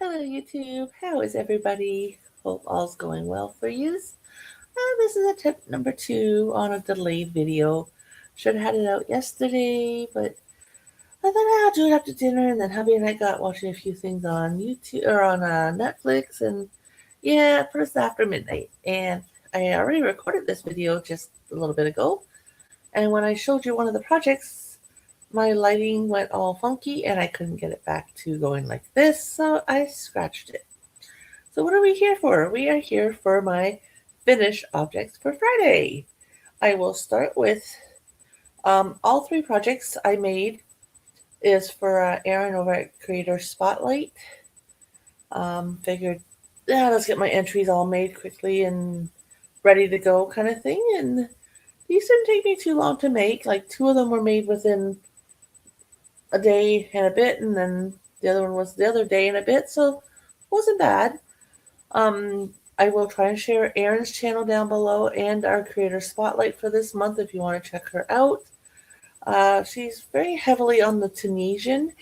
Hello YouTube, how is everybody? Hope all's going well for you. This is a tip number 2 on a delayed video. Should have had it out yesterday, but I thought I'll do it after dinner, and then hubby and I got watching a few things on YouTube or on Netflix, and yeah, first after midnight. And I already recorded this video just a little bit ago, and when I showed you one of the projects, my lighting went all funky and I couldn't get it back to going like this, so I scratched it. So what are we here for? We are here for my finish objects for Friday. I will start with all 3 projects I made is for Aaron over at Creator Spotlight. Figured, yeah, let's get my entries all made quickly and ready to go kind of thing. And these didn't take me too long to make. Like 2 of them were made within a day and a bit, and then the other one was the other day and a bit, so it wasn't bad. I will try and share Erin's channel down below and our creator spotlight for this month if you want to check her out. She's very heavily on the Tunisian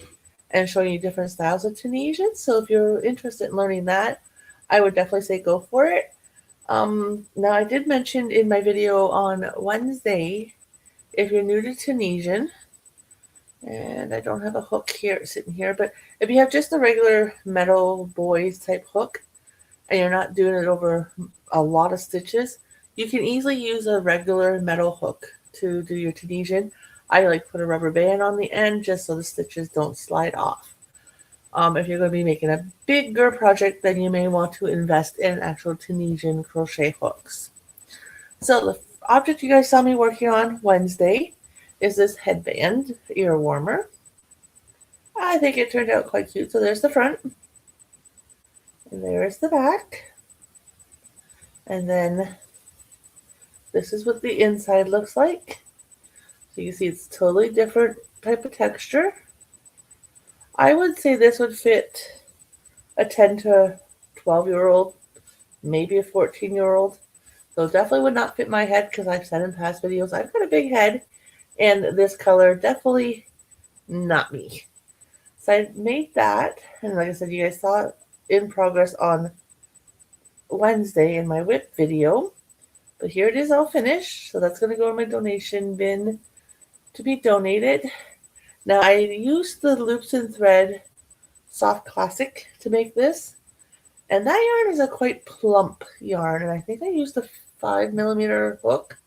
and showing you different styles of Tunisian. So if you're interested in learning that, I would definitely say go for it. Now I did mention in my video on Wednesday, if you're new to Tunisian, and I don't have a hook here sitting here, but if you have just a regular metal boys type hook, and you're not doing it over a lot of stitches, you can easily use a regular metal hook to do your Tunisian. I like put a rubber band on the end just so the stitches don't slide off. If you're going to be making a bigger project, then you may want to invest in actual Tunisian crochet hooks. So the object you guys saw me working on Wednesday is this headband ear warmer. I think it turned out quite cute. So there's the front. And there's the back. And then this is what the inside looks like. So you can see it's totally different type of texture. I would say this would fit a 10 to 12-year-old, maybe a 14-year-old. So definitely would not fit my head because I've said in past videos I've got a big head, and this color definitely not me. So I made that, and like I said, you guys saw it in progress on Wednesday in my whip video. But here it is all finished. So that's going to go in my donation bin to be donated. Now I used the Loops and Thread Soft Classic to make this. And that yarn is a quite plump yarn. And I think I used a 5mm hook.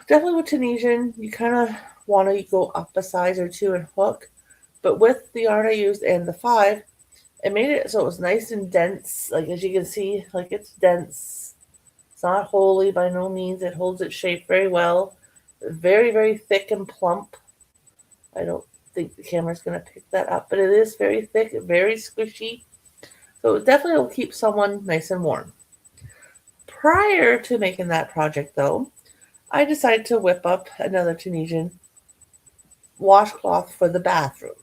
Definitely with Tunisian, you kind of want to go up a size or 2 in hook. But with the yarn I used and the 5, it made it so it was nice and dense. Like as you can see, like it's dense. It's not holey by no means. It holds its shape very well. Very, very thick and plump. I don't think the camera's going to pick that up, but it is very thick, very squishy. So it definitely will keep someone nice and warm. Prior to making that project, though, I decided to whip up another Tunisian washcloth for the bathroom.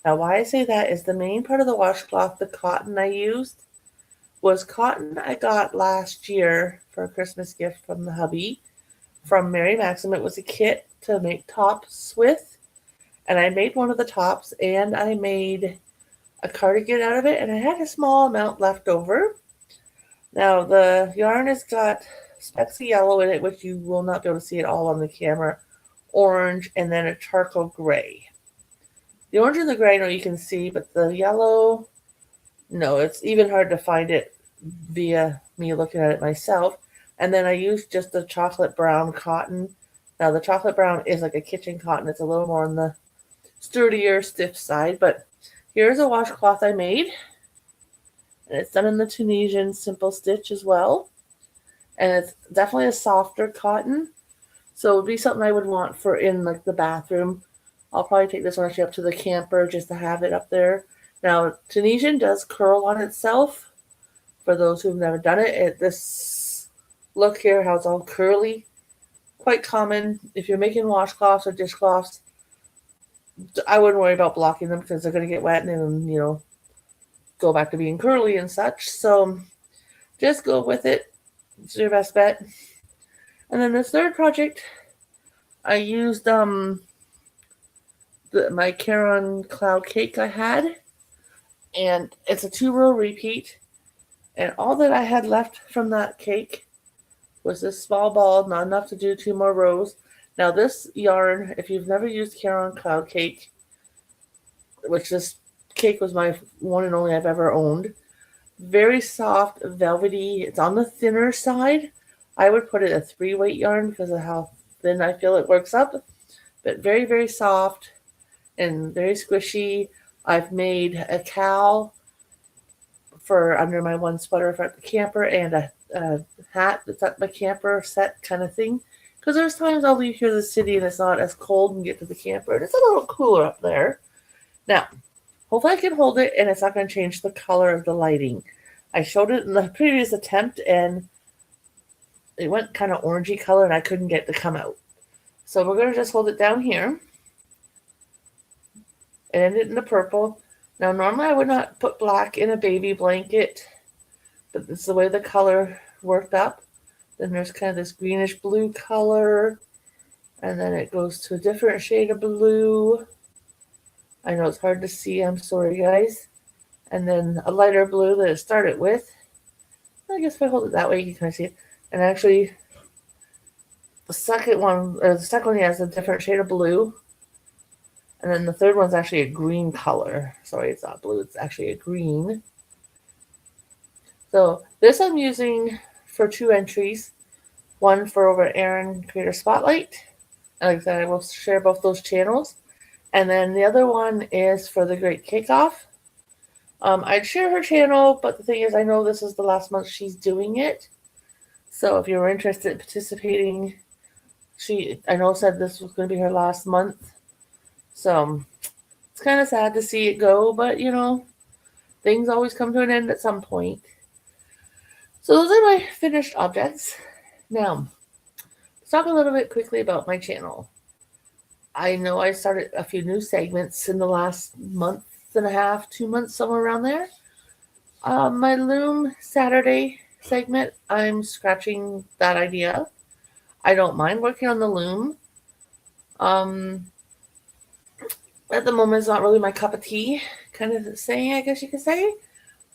Now, why I say that is the main part of the washcloth, the cotton I used, was cotton I got last year for a Christmas gift from the hubby from Mary Maxim. It was a kit to make tops with, and I made one of the tops, and I made a cardigan out of it, and I had a small amount left over. Now, the yarn has got specks of yellow in it, which you will not be able to see it all on the camera, orange, and then a charcoal gray. The orange and the gray, I know you can see, but the yellow, no, it's even hard to find it via me looking at it myself. And then I used just the chocolate brown cotton. Now, the chocolate brown is like a kitchen cotton. It's a little more on the sturdier, stiff side. But here's a washcloth I made. And it's done in the Tunisian simple stitch as well. And it's definitely a softer cotton. So it would be something I would want for in like the bathroom. I'll probably take this one actually up to the camper just to have it up there. Now, Tunisian does curl on itself. For those who've never done it, this look here, how it's all curly, quite common. If you're making washcloths or dishcloths, I wouldn't worry about blocking them because they're going to get wet and then, go back to being curly and such. So just go with it. It's your best bet. And then this third project, I used my Caron Cloud Cake I had. And it's a 2-row repeat. And all that I had left from that cake was this small ball, not enough to do 2 more rows. Now this yarn, if you've never used Caron Cloud Cake, which this cake was my one and only I've ever owned, very soft, velvety. It's on the thinner side. I would put it a 3-weight yarn because of how thin I feel it works up. But very, very soft and very squishy. I've made a cowl for under my one sweater for the camper and a hat that's at my camper set kind of thing. Because there's times I'll leave here to the city and it's not as cold and get to the camper. And it's a little cooler up there. Now, hopefully I can hold it and it's not going to change the color of the lighting. I showed it in the previous attempt and it went kind of orangey color and I couldn't get it to come out. So we're going to just hold it down here and end it in the purple. Now normally I would not put black in a baby blanket, but it's the way the color worked up. Then there's kind of this greenish blue color, and then it goes to a different shade of blue. I know it's hard to see, I'm sorry guys. And then a lighter blue that it started with. I guess if I hold it that way you can kind of see it. And actually the second one has a different shade of blue. And then the third one's actually a green color. Sorry, it's not blue, it's actually a green. So this I'm using for 2 entries. One for over Erin Creator Spotlight. And like I said, I will share both those channels. And then the other one is for the Great Kickoff. I'd share her channel, but the thing is, I know this is the last month she's doing it. So if you're interested in participating, I know said this was going to be her last month. So it's kind of sad to see it go, but you know, things always come to an end at some point. So those are my finished objects. Now, let's talk a little bit quickly about my channel. I know I started a few new segments in the last month and a half, 2 months, somewhere around there. My Loom Saturday segment, I'm scratching that idea. I don't mind working on the loom. At the moment, it's not really my cup of tea, kind of saying, I guess you could say.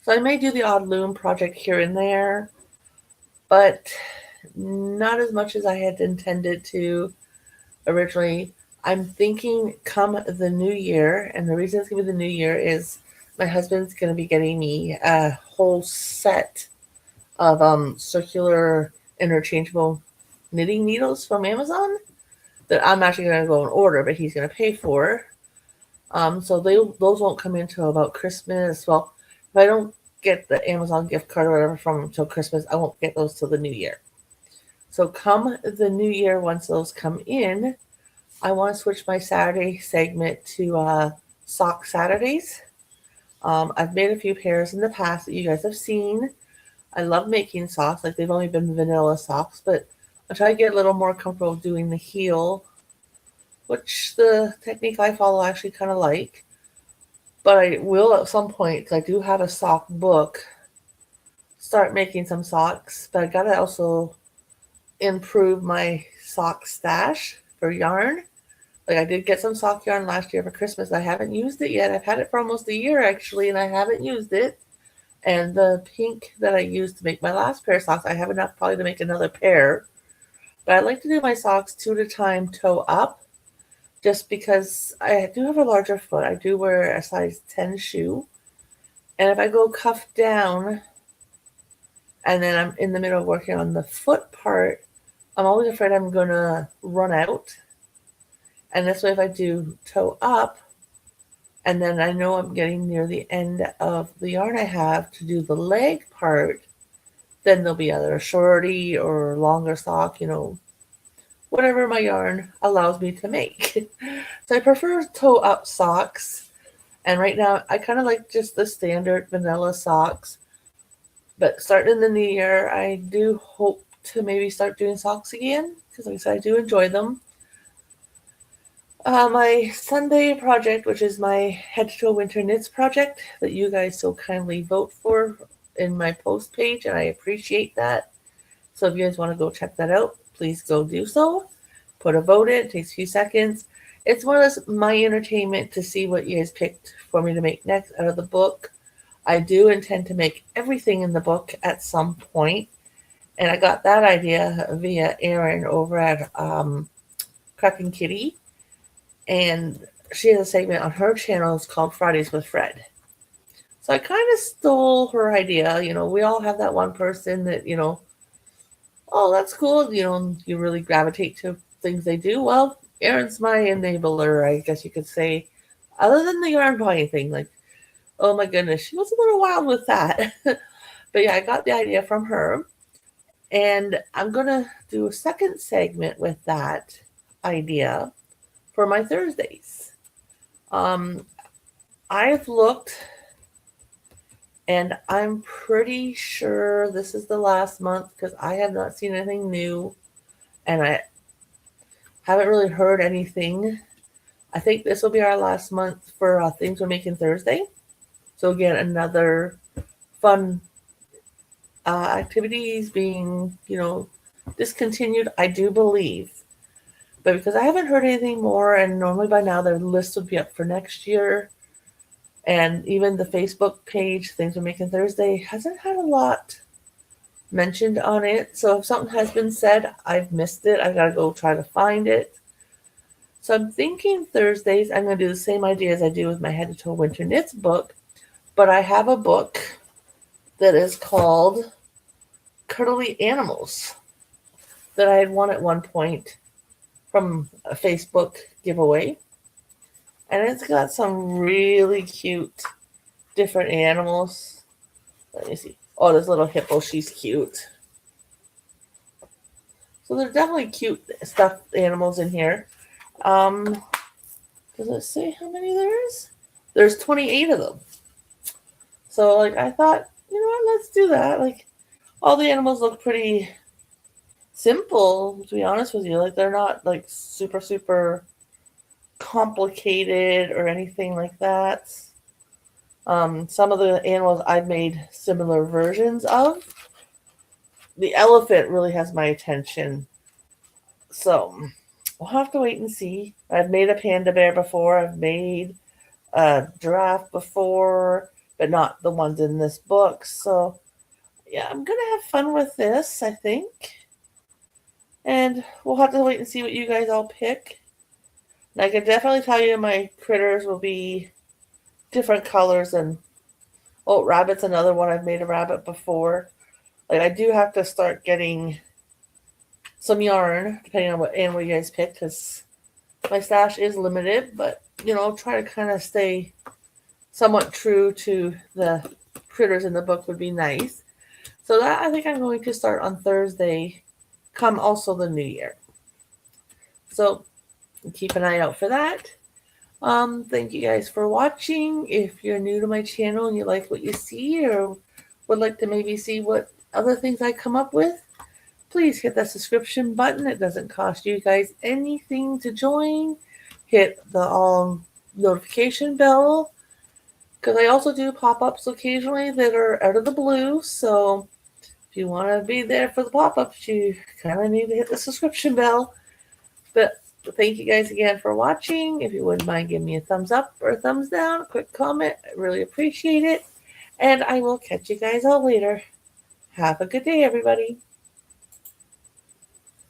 So I may do the odd loom project here and there, but not as much as I had intended to originally. I'm thinking come the new year, and the reason it's going to be the new year is my husband's going to be getting me a whole set of circular interchangeable knitting needles from Amazon that I'm actually going to go and order, but he's going to pay for. So those won't come in until about Christmas. Well, if I don't get the Amazon gift card or whatever from him until Christmas, I won't get those till the new year. So come the new year, once those come in, I want to switch my Saturday segment to sock Saturdays. I've made a few pairs in the past that you guys have seen. I love making socks. Like, they've only been vanilla socks, but I try to get a little more comfortable doing the heel, which the technique I follow I actually kind of like. But I will at some point, because I do have a sock book, start making some socks. But I got to also improve my sock stash for yarn. Like, I did get some sock yarn last year for Christmas. I haven't used it yet. I've had it for almost a year, actually, and I haven't used it. And the pink that I used to make my last pair of socks, I have enough probably to make another pair. But I like to do my socks 2 at a time, toe up, just because I do have a larger foot. I do wear a size 10 shoe. And if I go cuff down and then I'm in the middle of working on the foot part, I'm always afraid I'm going to run out. And this way, if I do toe up, and then I know I'm getting near the end of the yarn I have to do the leg part, then there'll be either a shorty or longer sock, you know, whatever my yarn allows me to make. So I prefer toe up socks. And right now, I kind of like just the standard vanilla socks. But starting in the new year, I do hope to maybe start doing socks again, because like I said, I do enjoy them. My Sunday project, which is my Head to Toe Winter Knits project that you guys so kindly vote for in my post page, and I appreciate that. So if you guys want to go check that out, please go do so. Put a vote in. It takes a few seconds. It's more or less my entertainment to see what you guys picked for me to make next out of the book. I do intend to make everything in the book at some point, and I got that idea via Erin over at Cracking Kitty, and she has a segment on her channel. It's called Fridays with Fred. So I kind of stole her idea. We all have that one person that, oh, that's cool. You really gravitate to things they do. Well, Erin's my enabler, I guess you could say, other than the yarn buying thing. Like, oh my goodness, she was a little wild with that. But yeah, I got the idea from her. And I'm going to do a second segment with that idea for my Thursdays. I've looked, and I'm pretty sure this is the last month because I have not seen anything new, and I haven't really heard anything. I think this will be our last month for Things We're Making Thursday. So again, another fun activities being, discontinued, I do believe. But because I haven't heard anything more, and normally by now their list would be up for next year, and even the Facebook page, Things We're Making Thursday, hasn't had a lot mentioned on it. So if something has been said, I've missed it. I gotta go try to find it. So I'm thinking Thursdays, I'm going to do the same idea as I do with my Head to Toe Winter Knits book, but I have a book that is called Cuddly Animals that I had won at one point from a Facebook giveaway. And it's got some really cute different animals. Let me see. Oh, this little hippo, she's cute. So there's definitely cute stuffed animals in here. Does it say how many there is? There's 28 of them. So I thought, you know what, let's do that. All the animals look pretty simple, to be honest with you. They're not super, super complicated or anything like that. Some of the animals I've made similar versions of. The elephant really has my attention. So we'll have to wait and see. I've made a panda bear before. I've made a giraffe before, but not the ones in this book. So yeah, I'm going to have fun with this, I think. And we'll have to wait and see what you guys all pick. And I can definitely tell you my critters will be different colors. And rabbit's another one. I've made a rabbit before. I do have to start getting some yarn, depending on what animal you guys pick, because my stash is limited. But, try to kind of stay somewhat true to the critters in the book would be nice. So that I think I'm going to start on Thursday, come also the new year. So keep an eye out for that. Thank you guys for watching. If you're new to my channel and you like what you see or would like to maybe see what other things I come up with, please hit that subscription button. It doesn't cost you guys anything to join. Hit the notification bell, because I also do pop-ups occasionally that are out of the blue. So if you want to be there for the pop-ups, you kind of need to hit the subscription bell. But thank you guys again for watching. If you wouldn't mind giving me a thumbs up or a thumbs down, a quick comment, I really appreciate it. And I will catch you guys all later. Have a good day, everybody.